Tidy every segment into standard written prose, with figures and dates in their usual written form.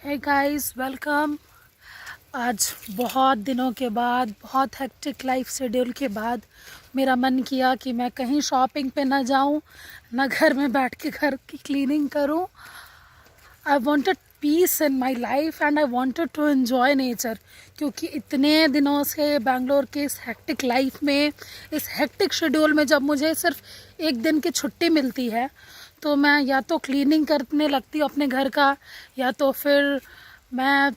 Hey guys welcome. आज बहुत दिनों के बाद, बहुत हेक्टिक लाइफ शेड्यूल के बाद मेरा मन किया कि मैं कहीं शॉपिंग पे ना जाऊं, ना घर में बैठ के घर की क्लीनिंग करूं। I wanted peace in my life and I wanted to enjoy nature, क्योंकि इतने दिनों से बैंगलोर के इस हेक्टिक लाइफ में, इस हेक्टिक शेड्यूल में जब मुझे सिर्फ एक दिन की छुट्टी मिलती है तो मैं या तो क्लीनिंग करने लगती हूँ अपने घर का, या तो फिर मैं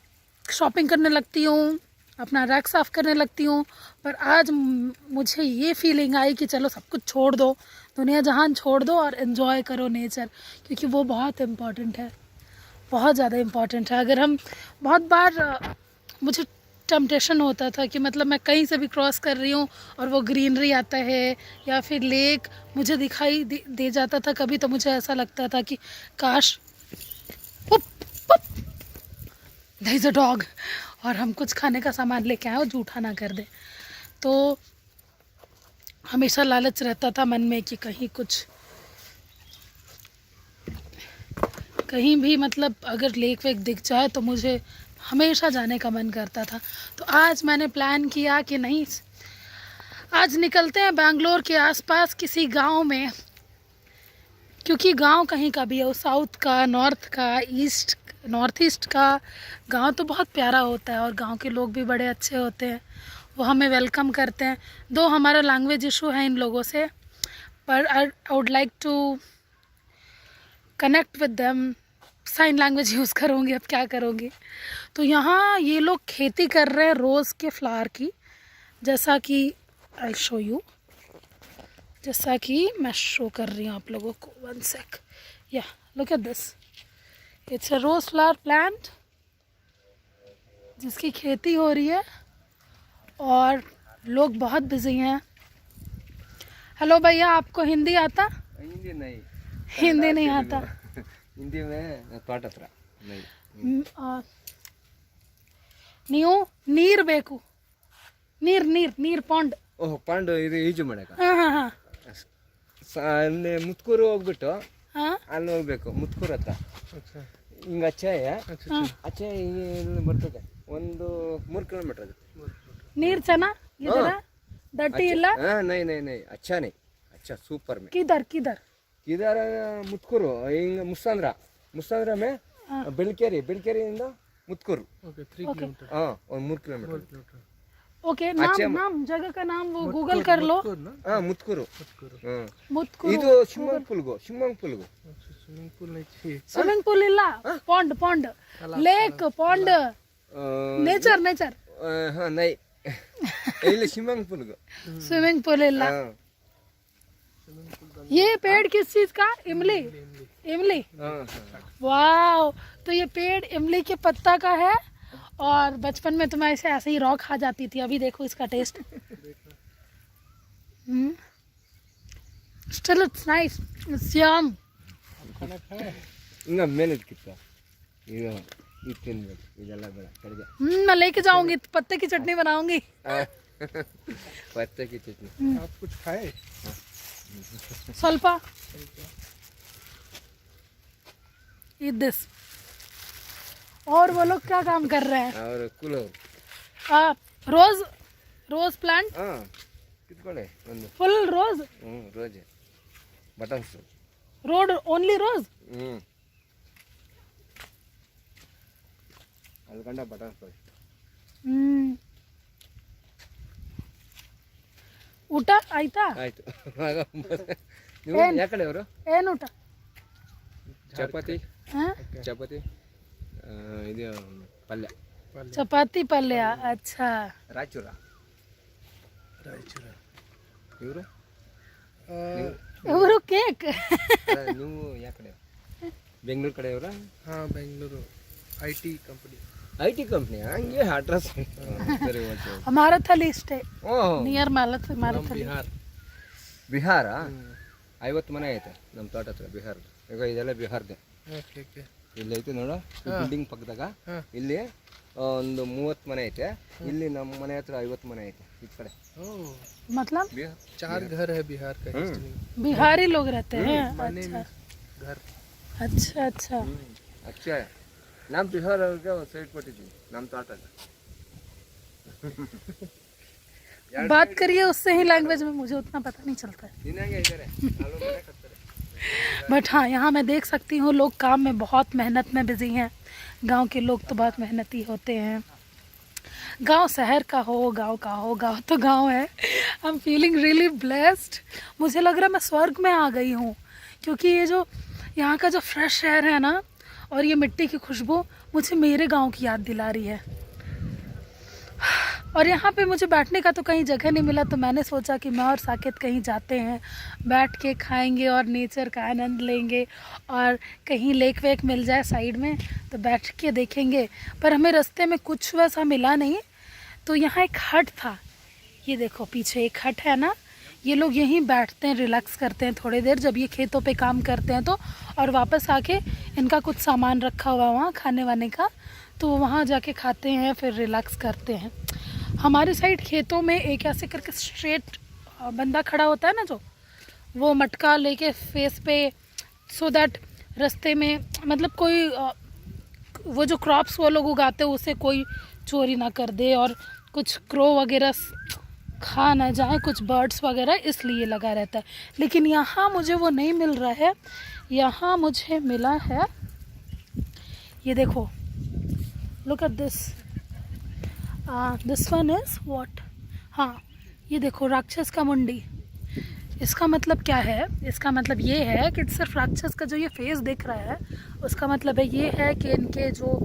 शॉपिंग करने लगती हूँ, अपना रैक साफ़ करने लगती हूँ। पर आज मुझे ये फीलिंग आई कि चलो सब कुछ छोड़ दो, दुनिया जहान छोड़ दो और एंजॉय करो नेचर, क्योंकि वो बहुत इम्पॉर्टेंट है, बहुत ज़्यादा इम्पॉर्टेंट है। अगर हम बहुत बार मुझे टेम्पटेशन होता था कि मतलब मैं कहीं से भी क्रॉस कर रही हूँ और वो ग्रीनरी आता है या फिर लेक मुझे दिखाई दे जाता था कभी, तो मुझे ऐसा लगता था कि काश देयर इज़ अ डॉग और हम कुछ खाने का सामान लेके आए और जूठा ना कर दे। तो हमेशा लालच रहता था मन में कि कहीं भी मतलब अगर लेक वेक दिख जाए तो मुझे हमेशा जाने का मन करता था। तो आज मैंने प्लान किया कि नहीं, आज निकलते हैं बैंगलोर के आसपास किसी गांव में, क्योंकि गांव कहीं का भी हो, साउथ का, नॉर्थ का, नॉर्थ ईस्ट का, गांव तो बहुत प्यारा होता है और गांव के लोग भी बड़े अच्छे होते हैं, वो हमें वेलकम करते हैं। दो हमारा लैंग्वेज इशू है इन लोगों से, पर I would like to connect with them. Sign language use करूँगी, अब क्या करोगे। तो यहाँ ये लोग खेती कर रहे हैं रोज़ के फ्लावर की, जैसा कि आई शो यू, जैसा कि मैं शो कर रही हूँ आप लोगों को। वन सेक, या look at this, it's a rose flower plant जिसकी खेती हो रही है और लोग बहुत बिजी हैं। हेलो भैया, आपको हिंदी आता? हिंदी नहीं, हिंदी नहीं आता। हिंदी में तोटत्र नहीं। ನೀವು ನೀರು ಬೇಕು, ನೀರು ನೀರು ನೀರು ಪಾಂಡ್. ಓಹ್, ಪಾಂಡು ಇದು ಈಜು ಮಾಡಕ. ಹಾಂ ಹಾಂ ಹಾಂ, ಅಲ್ಲಿ ಮುತ್ಕೂರು ಹೋಗ್ಬಿಟ್ಟು ಹಾಂ ಅಲ್ಲಿ ಹೋಗ್ಬೇಕು, ಮುತ್ಕೂರು ಹತ್ರ ಹಿಂಗೆ ಅಚ್ಚಾಯ ಅಚ್ಚಾಯ ಇಲ್ಲಿ ಬರ್ತದೆ, ಒಂದು 3 ಕಿಲೋಮೀಟರ್ ಆಗುತ್ತೆ. ನೀರು ಚೆನ್ನಾಗಿದ್ದೀರಾ? ದಟ್ಟಿ ಇಲ್ಲ? ಹಾಂ, ನೈ ನೈ ನೈ, अच्छा नहीं, अच्छा सुपर में. किधर किधर? किधर मुत्कूರು, ಹಿಂಗೆ ಮುಸ್ಸಂದ್ರ में ಬೆಳ್ಕೆರೆಯಿಂದ ಮುತ್ಕೂರು. Okay 3 kilometre. ಹಾಂ, ಒಂದು 3 ಕಿಲೋಮೀಟರ್. ओके, नाम जगह का नाम वो गूगल कर लो. ಹಾಂ, ಮುತ್ಕೂರು. ಹಾಂ, मुत्कूरू. ಇದು ಸ್ವಿಮ್ಮಿಂಗ್ ಪೂಲ್ಗು. स्विमिंग पूल नहीं चाहिए. स्विमिंग पूल ಇಲ್ಲ, pond lake pond, nature nature. ಹಾಂ, ನೈ ಇಲ್ಲಿ ಸ್ವಿಮ್ಮಿಂಗ್ ಪೂಲ್ಗು. स्विमिंग पूल ಇಲ್ಲ. ಹಾಂ, ये पेड़ किस चीज का? इमली. इमली, ಹಾಂ. वाह। तो ये पेड़ इमली के पत्ता का है और बचपन में तो मैं इसे ऐसे ही रॉ खा जाती थी। अभी देखो इसका taste. Still it's nice, it's yum. ಹಿಂಗೆ ಮೇಲಕ್ಕಿತ್ತ ಇದು ಇದು ತಿನ್ಬೇಕು, ಇದೆಲ್ಲ ಬೇಡ ಕಡೆಗೆ. मैं लेके जाऊंगी, पत्ते की चटनी बनाऊंगी. पत्ते की चटनी. आप कुछ खाए? ಸ್ವಲ್ಪ eat this. और वो लोग क्या काम कर रहे हैं? और कुलो. Rose plant. ಹಾಂ, ಕಿತ್ಕೊಳ್ಳಿ ಒಂದು. Full rose. ರೋಜೆ ಬಟನ್ಸ್. Road only rose. ಅಲ್ಲಿ ಗಂಡ ಬಟನ್ಸ್ ಫಸ್ಟ್. ಊಟ ಆಯ್ತಾ? ಆಯ್ತು. ನೀವು ಯಾವ ಕಡೆಯವರು? ಏನು ಊಟ? ಚಪಾತಿ. ಹಾಂ, ಚಪಾತಿ, ಇದು ಪಲ್ಯ. ಚಪಾತಿ ಪಲ್ಯ. अच्छा, ರಾಯಚೂರ. ಇವರು ಇವರು ಕೇಕ್. ನೀವು ಯಾವ ಕಡೆ? ಬೆಂಗಳೂರು ಕಡೆಯವರ? हाँ, Bengaluru IT company. IT company. ಹಂಗೆ ಅಡ್ರೆಸ್ ಸರಿ, ಓಕೆ. हमारा थली स्टे ಓಹ್, नियर माराथली. ಬಿಹಾರ. 50 ಮನೆ ಐತೆ ನಮ್ಮ ತೋಟ ಹತ್ರ ಬಿಹಾರ. ಈಗ ಇದೆಲ್ಲ ಬಿಹಾರ್ದೆ. Okay okay. ಇಲ್ಲಿ ಐತೆ ನೋಡು, ಬಿಲ್ಡಿಂಗ್ ಪಕ್ಕದಾಗ. ಇಲ್ಲಿ ಒಂದು 30 ಮನೆ ಐತೆ. ಇಲ್ಲಿ ನಮ್ಮ ಮನೆ ಹತ್ರ 50 ಮನೆ ಐತೆ ಈ ಕಡೆ. ओह, मतलब 4 घर है बिहार का. हिस्ट्री बिहारी लोग रहते हैं. माने अच्छा घर. अच्छा अच्छा. अच्छा है. नाम बिहार और क्या साइड पट्टी थी नाम तो आता था बात करिए उससे ही लैंग्वेज में, मुझे उतना पता नहीं चलता है। निनांगे इधर है आलू बड़ा खतर है। बट हाँ, यहाँ मैं देख सकती हूँ लोग काम में बहुत मेहनत में बिजी हैं। गांव के लोग तो बहुत मेहनती होते हैं। गांव शहर का हो, गांव का हो, गांव तो गांव है। I am feeling really blessed. मुझे लग रहा है मैं स्वर्ग में आ गई हूँ, क्योंकि ये जो यहाँ का जो फ्रेश एयर है ना, और ये मिट्टी की खुशबू मुझे मेरे गांव की याद दिला रही है। और यहाँ पे मुझे बैठने का तो कहीं जगह नहीं मिला, तो मैंने सोचा कि मैं और साकेत कहीं जाते हैं, बैठ के खाएंगे और नेचर का आनंद लेंगे, और कहीं लेक वेक मिल जाए साइड में तो बैठ के देखेंगे। पर हमें रास्ते में कुछ वैसा मिला नहीं। तो यहाँ एक हट था, ये देखो पीछे एक हट है ना, ये लोग यहीं बैठते हैं, रिलैक्स करते हैं थोड़ी देर जब ये खेतों पे काम करते हैं तो, और वापस आके इनका कुछ सामान रखा हुआ वहाँ खाने वाने का, तो वहाँ जाके खाते हैं, फिर रिलैक्स करते हैं। हमारे साइड खेतों में एक ऐसे करके स्ट्रेट बंदा खड़ा होता है ना, जो वो मटका लेके फेस पे, सो दैट रास्ते में मतलब कोई वो जो क्रॉप्स वो लोग उगाते हैं उसे कोई चोरी ना कर दे, और कुछ क्रो वगैरह खा ना जाए, कुछ बर्ड्स वगैरह, इसलिए लगा रहता है। लेकिन यहाँ मुझे वो नहीं मिल रहा है। यहाँ मुझे मिला है, ये देखो, look at this, this one is what, हाँ ये देखो, राक्षस का मुंडी। इसका मतलब क्या है? इसका मतलब ये है कि सिर्फ राक्षस का जो ये फेस दिख रहा है, उसका मतलब है ये है कि इनके जो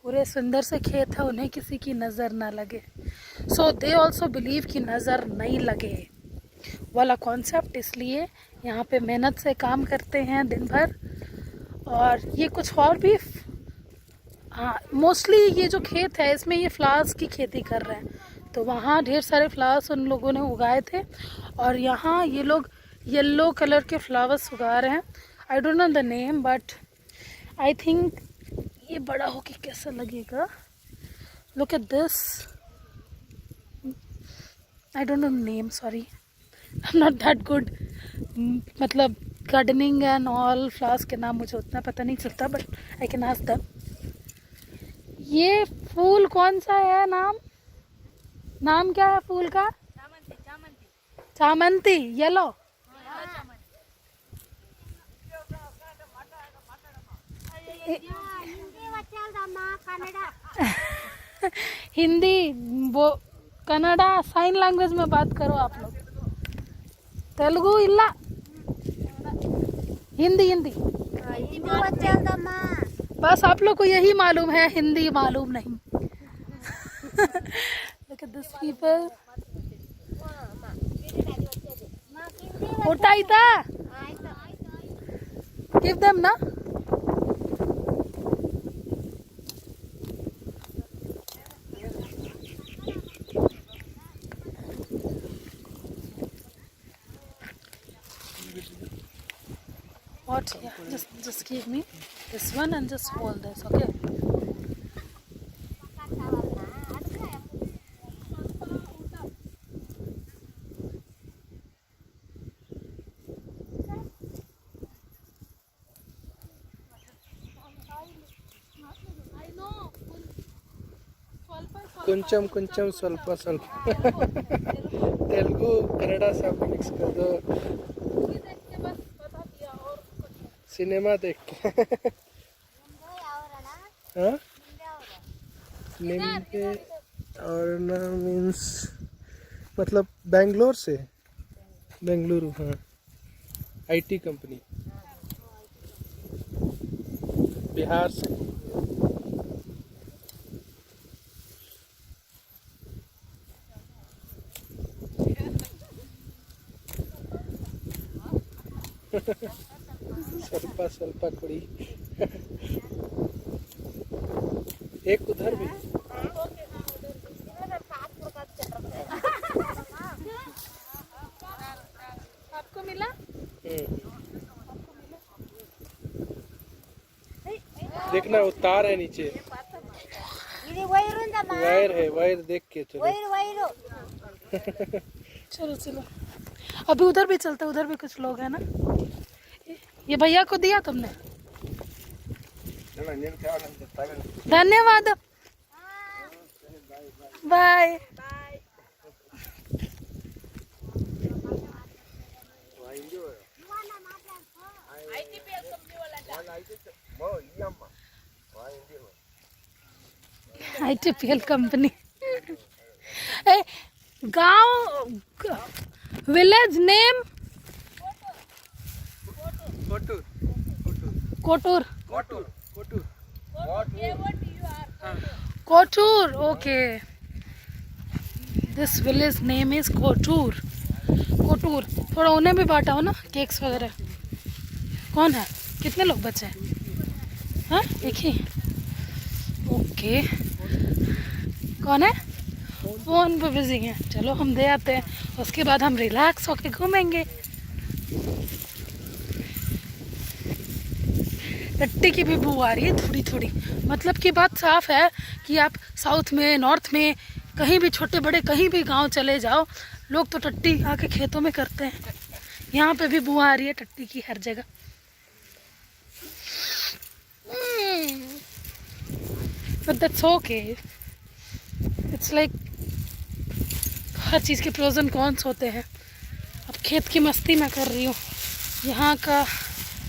पूरे सुंदर से खेत है उन्हें किसी की नज़र ना लगे। सो दे ऑल्सो बिलीव कि नज़र नहीं लगे वाला कॉन्सेप्ट, इसलिए यहाँ पे मेहनत से काम करते हैं दिन भर। और ये कुछ और भी, हाँ मोस्टली ये जो खेत है इसमें ये फ्लावर्स की खेती कर रहे हैं, तो वहाँ ढेर सारे फ्लावर्स उन लोगों ने उगाए थे, और यहाँ ये लोग येलो कलर के फ्लावर्स उगा रहे हैं। I don't know the name, but I think ये बड़ा होके कैसा लगेगा। Look at this, I don't know name, sorry, I am not that good, मतलब गार्डनिंग एंड ऑल, फ्लावर्स के नाम मुझे उतना पता नहीं चलता, but I can ask them. ये फूल कौन सा है? नाम क्या है फूल का? चामंती, येलो। हिंदी वो कन्नड़ा साइन लैंग्वेज में बात करो आप लोग, तेलुगु इल्ला, हिंदी बस आप लोग को यही मालूम है, हिंदी मालूम नहीं। Look at these people. Utaita. Give them na. What? Yeah, just give me this one and just hold this, okay? కొంచెం ಸ್ವಲ್ಪ तेलुगु कन्नड़ा सब मिक्स कर दो, सिनेमा देख के। हाँ, निम्बे और ना मीन्स मतलब बेंगलोर से, बेंगलुरु, हाँ, आईटी कंपनी, बिहार से। ಸ್ವಲ್ಪ ಕೊಡಿ, एक उधर भी। आपको मिला? देखना वो तार है नीचे, वायर है, वायर देख के चलो। चलो अभी उधर भी चलते, उधर भी कुछ लोग हैं ना। ये भैया को दिया तुमने? ಧನ್ಯವಾದ ಬಾಯ್ ITPL कंपनी गांव village name Kotur Kotur okay this village name is Kotur Kotur थोड़ा उन्हें भी बांटा हो ना केक्स वगैरह कौन है कितने लोग बचे हैं हाँ एक ही ओके कौन है फोन पे बिजी है चलो हम दे आते हैं उसके बाद हम रिलैक्स होके घूमेंगे टट्टी की भी बू आ रही है थोड़ी थोड़ी मतलब की बात साफ है कि आप साउथ में नॉर्थ में कहीं भी छोटे बड़े कहीं भी गांव चले जाओ लोग तो टट्टी आके खेतों में करते हैं यहाँ पे भी बू आ रही है टट्टी की हर जगह but that's okay it's like हर चीज़ के प्रोज एंड कॉन्स होते हैं अब खेत की मस्ती मैं कर रही हूँ यहाँ का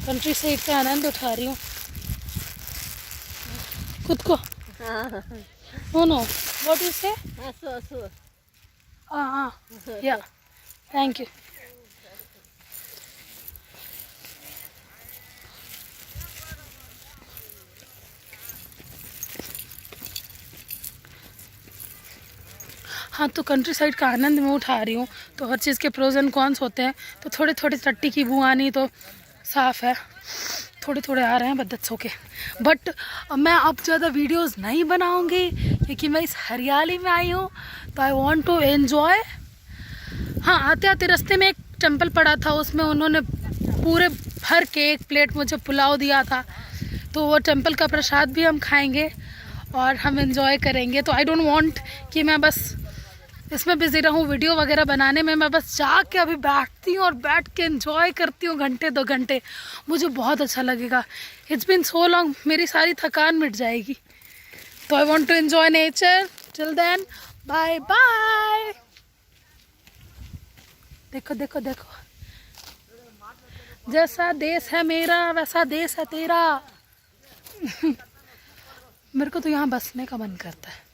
कंट्री साइड का आनंद उठा रही हूँ खुद को नो नो व्हाट यू से हाँ या थैंक यू हाँ तो कंट्री साइड का आनंद मैं उठा रही हूँ तो हर चीज़ के प्रोज एंड कॉन्स होते हैं तो थोड़े थोड़े टट्टी की बू आनी तो साफ़ है थोड़े थोड़े आ रहे हैं बट दैट्स ओके बट मैं अब ज़्यादा वीडियोस नहीं बनाऊँगी क्योंकि मैं इस हरियाली में आई हूँ तो आई वांट टू एन्जॉय हाँ आते आते रास्ते में एक टेम्पल पड़ा था उसमें उन्होंने पूरे भर के एक प्लेट मुझे पुलाव दिया था तो वो टेम्पल का प्रसाद भी हम खाएंगे और हम एंजॉय करेंगे तो आई डोंट वांट कि मैं बस इसमें बिजी रहूँ वीडियो वगैरह बनाने में मैं बस जाके अभी बैठती हूँ और बैठ के एंजॉय करती हूँ घंटे 2 घंटे मुझे बहुत अच्छा लगेगा इट्स बीन सो लॉन्ग मेरी सारी थकान मिट जाएगी तो I want to enjoy nature till then bye bye देखो देखो देखो जैसा देश है मेरा वैसा देश है तेरा मेरे को तो यहाँ बसने का मन करता है